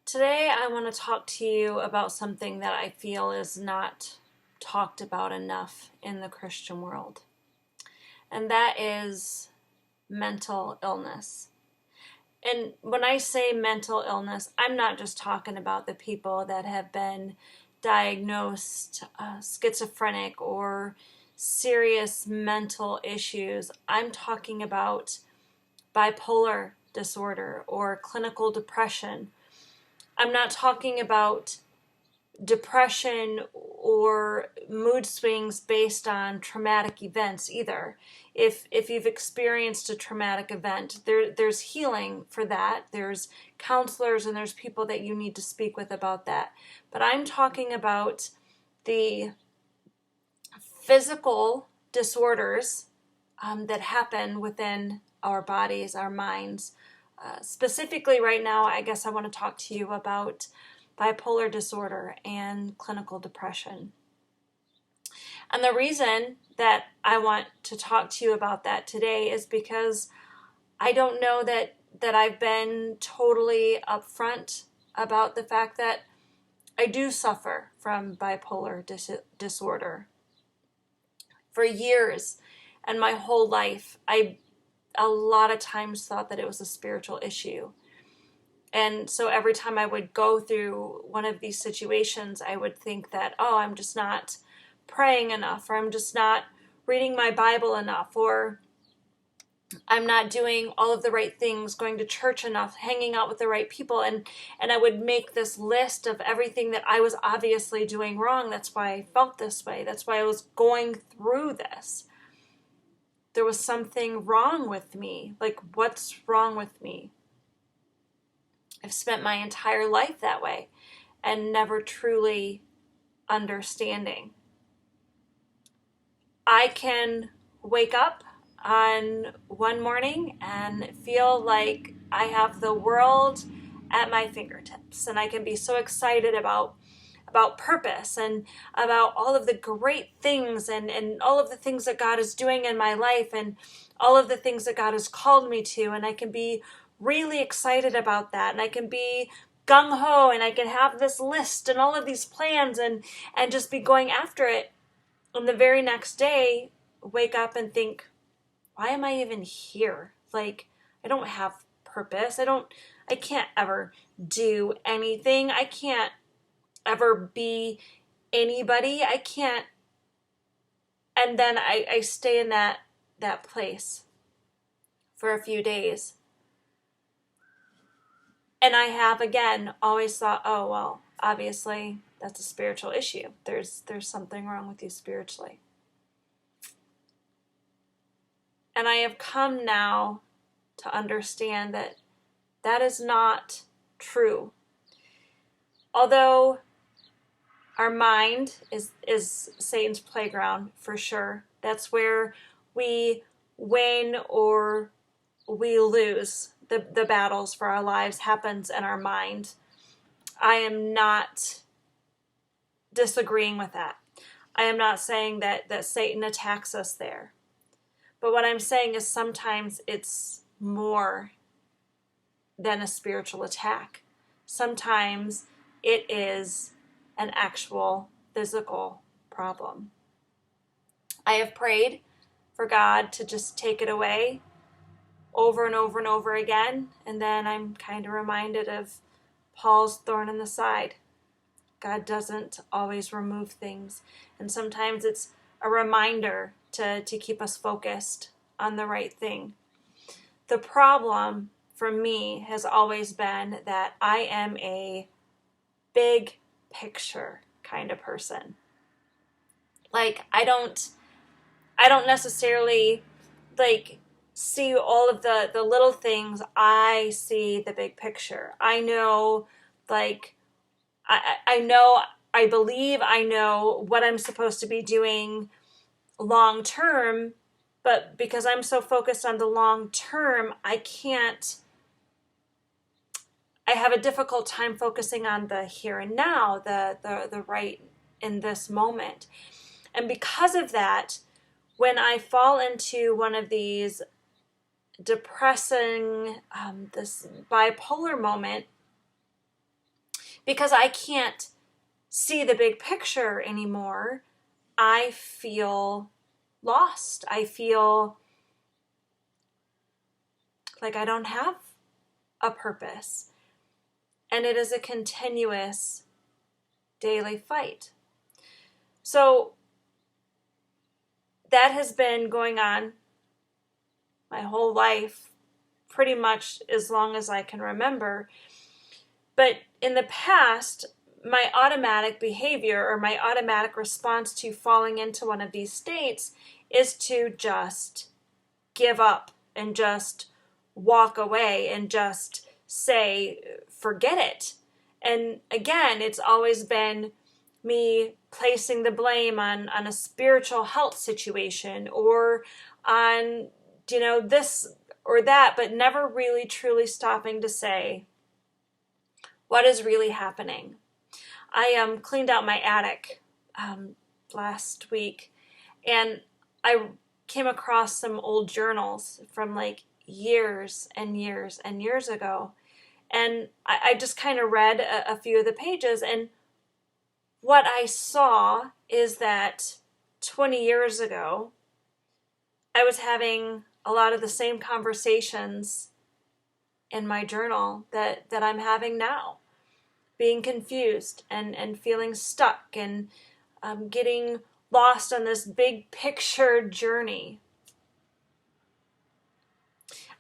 Today, I want to talk to you about something that I feel is not talked about enough in the Christian world, and that is mental illness. And when I say mental illness, I'm not just talking about the people that have been diagnosed schizophrenic or serious mental issues. I'm talking about bipolar disorder or clinical depression. I'm not talking about depression or mood swings based on traumatic events either. If you've experienced a traumatic event, there's healing for that. There's counselors and there's people that you need to speak with about that. But I'm talking about the physical disorders that happen within our bodies, our minds. Specifically right now, I guess I want to talk to you about bipolar disorder and clinical depression. And the reason that I want to talk to you about that today is because I don't know that I've been totally upfront about the fact that I do suffer from bipolar disorder. For years and my whole life, I a lot of times thought that it was a spiritual issue. And so every time I would go through one of these situations, I would think that, oh, I'm just not praying enough, or I'm just not reading my Bible enough, or I'm not doing all of the right things, going to church enough, hanging out with the right people. And I would make this list of everything that I was obviously doing wrong. That's why I felt this way. That's why I was going through this. There was something wrong with me. Like, what's wrong with me? I've spent my entire life that way and never truly understanding. I can wake up on one morning and feel like I have the world at my fingertips, and I can be so excited about purpose and about all of the great things and all of the things that God is doing in my life and all of the things that God has called me to. And I can be really excited about that. And I can be gung-ho and I can have this list and all of these plans and just be going after it. And the very next day, wake up and think, why am I even here? Like, I don't have purpose. I can't ever do anything. I can't ever be anybody. I can't. And then I stay in that place for a few days. And I have, again, always thought, oh, well, obviously that's a spiritual issue. There's something wrong with you spiritually. And I have come now to understand that that is not true. Although our mind is Satan's playground for sure. That's where we win or we lose. The battles for our lives happens in our mind. I am not disagreeing with that. I am not saying that Satan attacks us there. But what I'm saying is sometimes it's more than a spiritual attack. Sometimes it is an actual physical problem. I have prayed for God to just take it away over and over and over again, and then I'm kind of reminded of Paul's thorn in the side. God doesn't always remove things, and sometimes it's a reminder to keep us focused on the right thing. The problem for me has always been that I am a big picture kind of person. Like, I don't necessarily see all of the little things. I see the big picture. I know, I believe I know what I'm supposed to be doing long term, but because I'm so focused on the long term, I have a difficult time focusing on the here and now, the right in this moment. And because of that, when I fall into one of these depressing, this bipolar moment, because I can't see the big picture anymore, I feel lost. I feel like I don't have a purpose. And it is a continuous daily fight. So that has been going on my whole life, pretty much as long as I can remember. But in the past, my automatic behavior or my automatic response to falling into one of these states is to just give up and just walk away and just say, forget it. And again, it's always been me placing the blame on a spiritual health situation or on, this or that, but never really truly stopping to say, what is really happening? I cleaned out my attic last week, and I came across some old journals from like years and years and years ago. And I just kind of read a few of the pages, and what I saw is that 20 years ago, I was having a lot of the same conversations in my journal that I'm having now. Being confused and feeling stuck and getting lost on this big picture journey.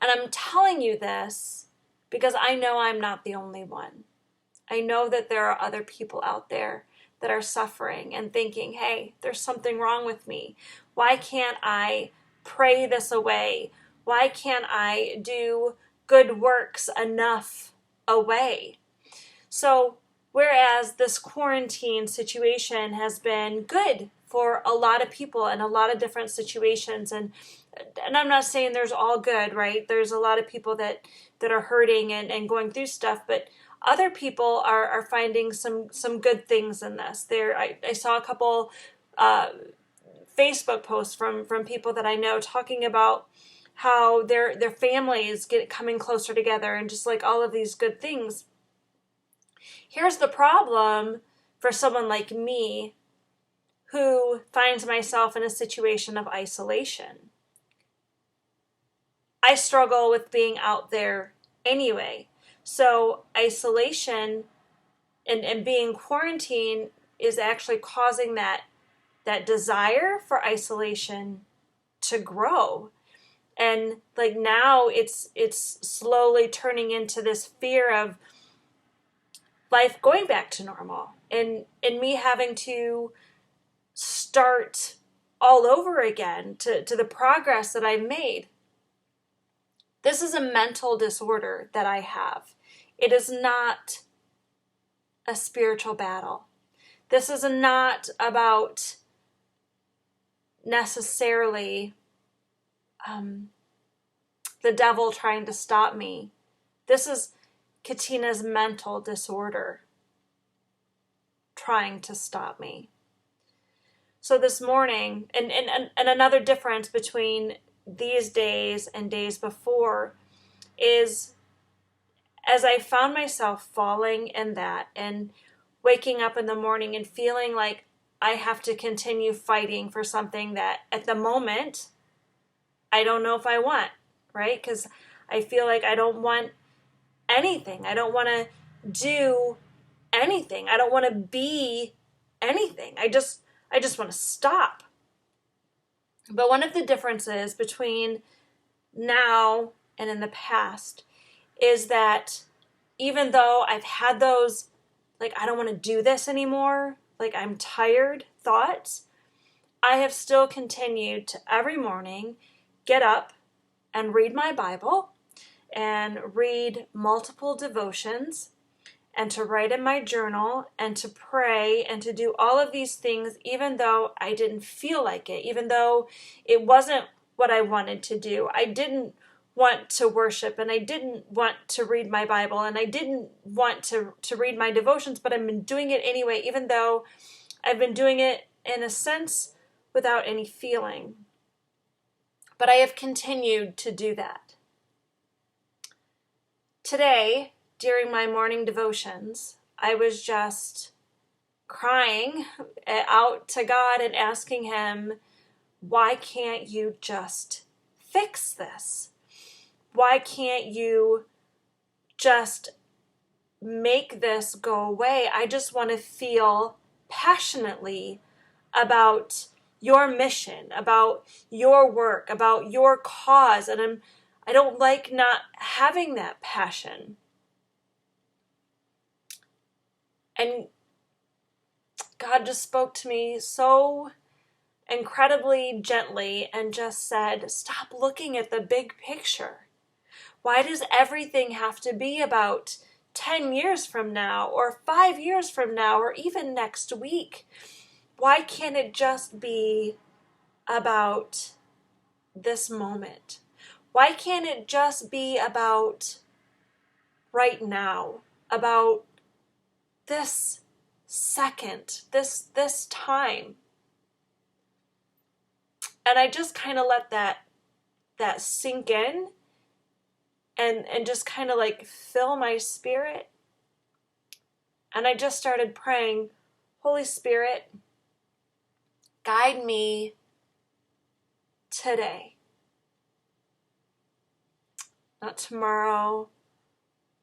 And I'm telling you this because I know I'm not the only one. I know that there are other people out there that are suffering and thinking, hey, there's something wrong with me. Why can't I pray this away? Why can't I do good works enough away? So, whereas this quarantine situation has been good for a lot of people in a lot of different situations, and I'm not saying there's all good, right? There's a lot of people that are hurting and going through stuff, but other people are finding some good things in this. I saw a couple Facebook posts from people that I know talking about how their families coming closer together and just like all of these good things. Here's the problem for someone like me who finds myself in a situation of isolation. I struggle with being out there anyway. So isolation and being quarantined is actually causing that desire for isolation to grow. And like now it's slowly turning into this fear of life going back to normal and me having to start all over again to the progress that I've made. This is a mental disorder that I have. It is not a spiritual battle. This is not about necessarily the devil trying to stop me. This is Katina's mental disorder trying to stop me. So this morning, and another difference between these days and days before is as I found myself falling in that and waking up in the morning and feeling like I have to continue fighting for something that at the moment I don't know if I want, right? Because I feel like I don't want anything. I don't want to do anything. I don't want to be anything. I just want to stop. But one of the differences between now and in the past is that even though I've had those, like, I don't want to do this anymore, like I'm tired thoughts, I have still continued to every morning get up and read my Bible and read multiple devotions and to write in my journal and to pray and to do all of these things even though I didn't feel like it, even though it wasn't what I wanted to do. I didn't want to worship and I didn't want to read my Bible and I didn't want to read my devotions, but I've been doing it anyway, even though I've been doing it in a sense without any feeling. But I have continued to do that. Today, during my morning devotions, I was just crying out to God and asking him, why can't you just fix this? Why can't you just make this go away? I just want to feel passionately about your mission, about your work, about your cause, and I don't like not having that passion. And God just spoke to me so incredibly gently and just said, stop looking at the big picture. Why does everything have to be about 10 years from now or 5 years from now or even next week? Why can't it just be about this moment? Why can't it just be about right now, about this second, this time? And I just kind of let that sink in and just kind of like fill my spirit. And I just started praying, Holy Spirit, guide me today. Not tomorrow,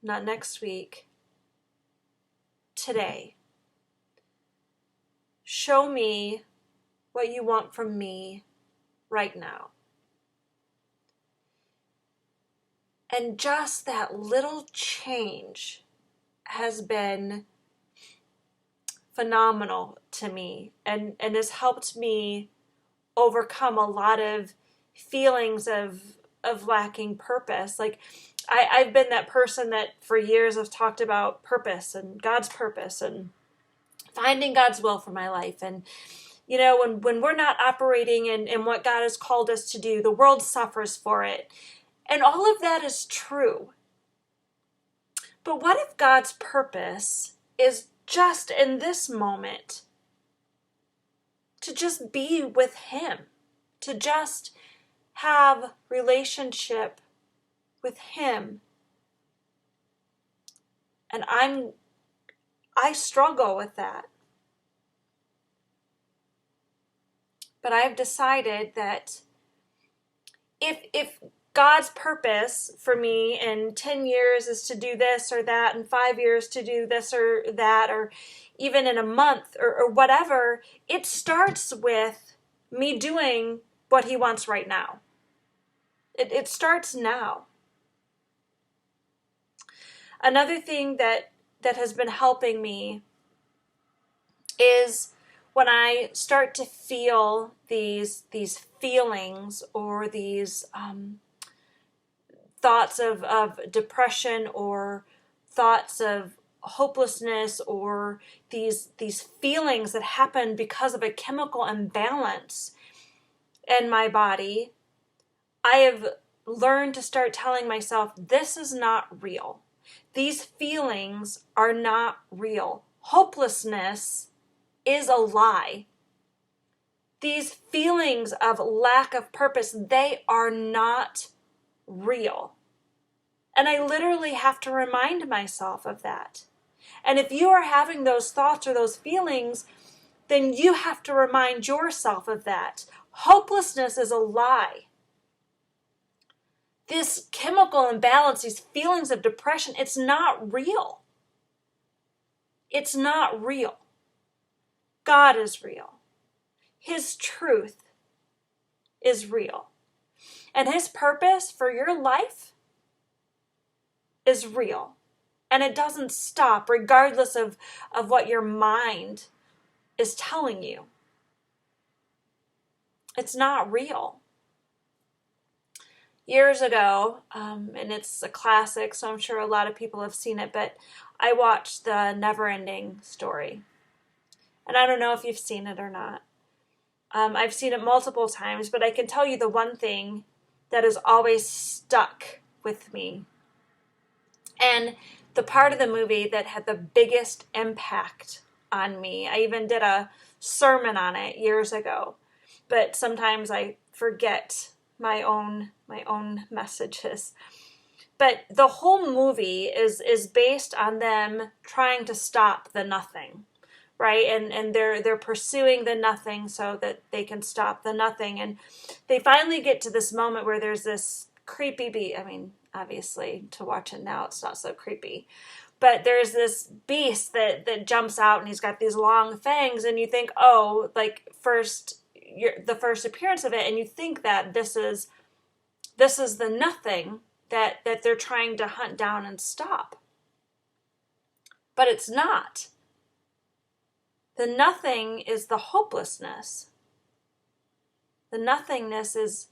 not next week. Today. Show me what you want from me right now. And just that little change has been phenomenal to me and has helped me overcome a lot of feelings of lacking purpose. Like I've been that person that for years have talked about purpose and God's purpose and finding God's will for my life. And you know, when we're not operating in what God has called us to do, the world suffers for it. And all of that is true. But what if God's purpose is just in this moment to just be with him, to just have relationship with him? And I struggle with that. But I've decided that if God's purpose for me in 10 years is to do this or that, in 5 years to do this or that, or even in a month or whatever, it starts with me doing what he wants right now. It starts now. Another thing that has been helping me is when I start to feel these feelings or these thoughts of depression or thoughts of hopelessness or these feelings that happen because of a chemical imbalance in my body, I have learned to start telling myself, this is not real. These feelings are not real. Hopelessness is a lie. These feelings of lack of purpose, they are not real. And I literally have to remind myself of that. And if you are having those thoughts or those feelings, then you have to remind yourself of that. Hopelessness is a lie. This chemical imbalance, these feelings of depression, it's not real. It's not real. God is real. His truth is real. And his purpose for your life is real. And it doesn't stop regardless of what your mind is telling you. It's not real. Years ago, and it's a classic, so I'm sure a lot of people have seen it, but I watched The Never-Ending Story. And I don't know if you've seen it or not. I've seen it multiple times, but I can tell you the one thing that has always stuck with me. And the part of the movie that had the biggest impact on me, I even did a sermon on it years ago, but sometimes I forget my own messages. But the whole movie is based on them trying to stop the nothing, right? And they're pursuing the nothing so that they can stop the nothing. And they finally get to this moment where there's this creepy beast. I mean, obviously, to watch it now, it's not so creepy. But there's this beast that jumps out, and he's got these long fangs, and you think, oh, like the first appearance of it, and you think that this is the nothing that they're trying to hunt down and stop. But it's not. The nothing is the hopelessness. The nothingness is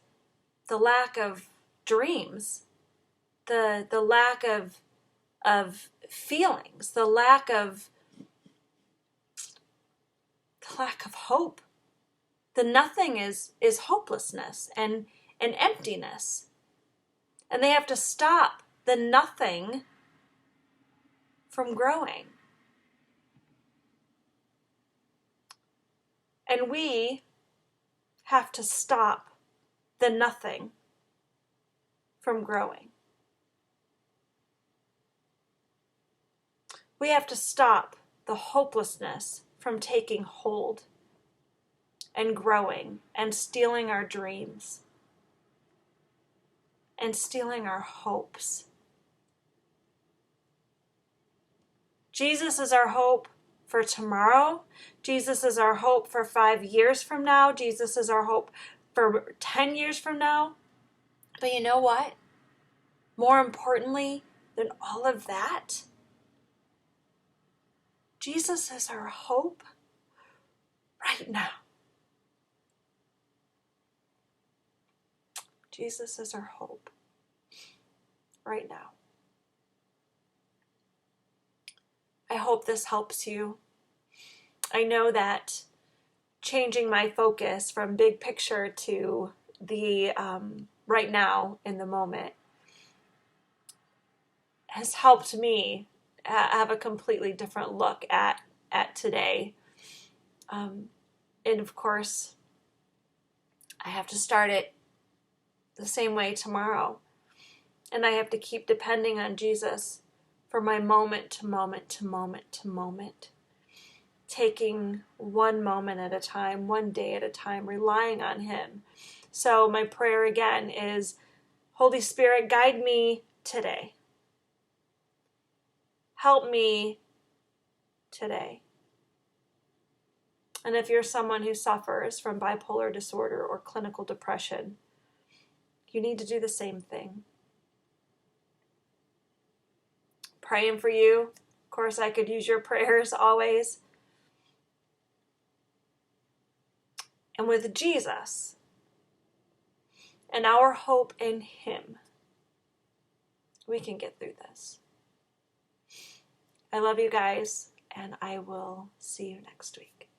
the lack of dreams, the lack of feelings, the lack of hope. The nothing is hopelessness and emptiness. And they have to stop the nothing from growing. And we have to stop the nothing from growing. We have to stop the hopelessness from taking hold and growing and stealing our dreams and stealing our hopes. Jesus is our hope for tomorrow. Jesus is our hope for 5 years from now. Jesus is our hope for 10 years from now. But you know what? More importantly than all of that, Jesus is our hope right now. Jesus is our hope right now. I hope this helps you. I know that changing my focus from big picture to the right now in the moment has helped me have a completely different look at today. And of course, I have to start it the same way tomorrow. And I have to keep depending on Jesus for my moment to moment to moment to moment. Taking one moment at a time, one day at a time, relying on Him. So my prayer again is, Holy Spirit, guide me today. Help me today. And if you're someone who suffers from bipolar disorder or clinical depression, you need to do the same thing. Praying for you. Of course, I could use your prayers always. And with Jesus and our hope in Him, we can get through this. I love you guys, and I will see you next week.